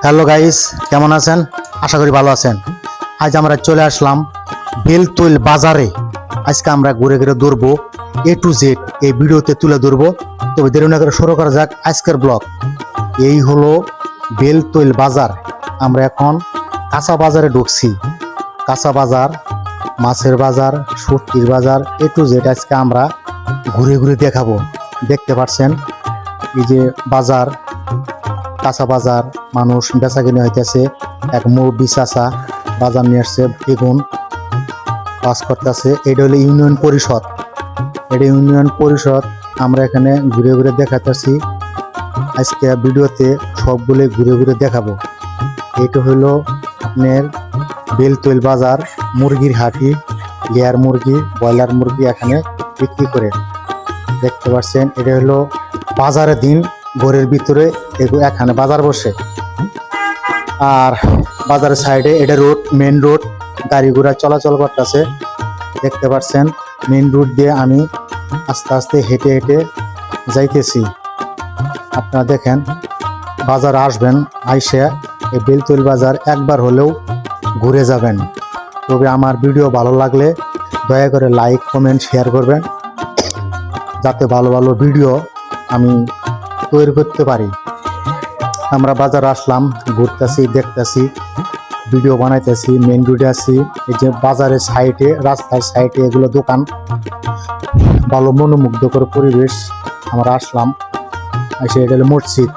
Hello guys, কেমন আছেন? আশা করি ভালো আছেন। আজ আমরা চলে আসলাম বেলতৈল বাজারে। আজকে আমরা ঘুরে ঘুরে ধরবো A to Z এই ভিডিওতে তুলে ধরবো। তবে দেরি না করে শুরু করা যাক আজকের ব্লগ। এই হলো বেলতৈল বাজার। আমরা এখন কাঁচা বাজারে ঢুকছি। কাঁচা বাজার, মাছের বাজার, সবজির বাজার A to Z আজকে আমরা ঘুরে ঘুরে দেখাবো। দেখতে পাচ্ছেন এই যে বাজার, কাঁচা বাজার, মানুষ বেচা কিনে হইতেছে। এক মুরব্বি চাচা বাজার নিয়ে আসছে, বেগুন পাস করতেছে। এটা হলো ইউনিয়ন পরিষদ। এটা ইউনিয়ন পরিষদ আমরা এখানে ঘুরে ঘুরে দেখাতেছি। আজকে ভিডিওতে সবগুলো ঘুরে ঘুরে দেখাবো। এটা হলো আপনার বেলতৈল বাজার, মুরগির হাটি, লেয়ার মুরগি, ব্রয়লার মুরগি এখানে বিক্রি করে। দেখতে পাচ্ছেন এটা হলো বাজারের দিন, ঘরের ভিতরে এখানে বাজার বসে। আর বাজারের সাইডে এটা রোড, মেন রোড, গাড়ি ঘোড়া চলাচল করতেছে। দেখতে পাচ্ছেন মেন রোড দিয়ে আমি আস্তে আস্তে হেঁটে হেঁটে যাইতেছি। আপনারা দেখেন, বাজার আসবেন, আইসে এই বেলতৈল বাজার একবার হলেও ঘুরে যাবেন। তবে আমার ভিডিও ভালো লাগলে দয়া করে লাইক, কমেন্ট, শেয়ার করবেন, যাতে ভালো ভালো ভিডিও আমি তৈরি করতে পারি। আমরা বাজার আসলাম, ঘুরতেছি, দেখতেছি, ভিডিও বানাইতেছি, মেন রোডে আছি। এই যে বাজারের সাইডে, রাস্তার সাইডে এগুলো দোকান, ভালো মনোমুগ্ধকর পরিবেশ। আমরা আসলাম, এসে এটা হলো মসজিদ।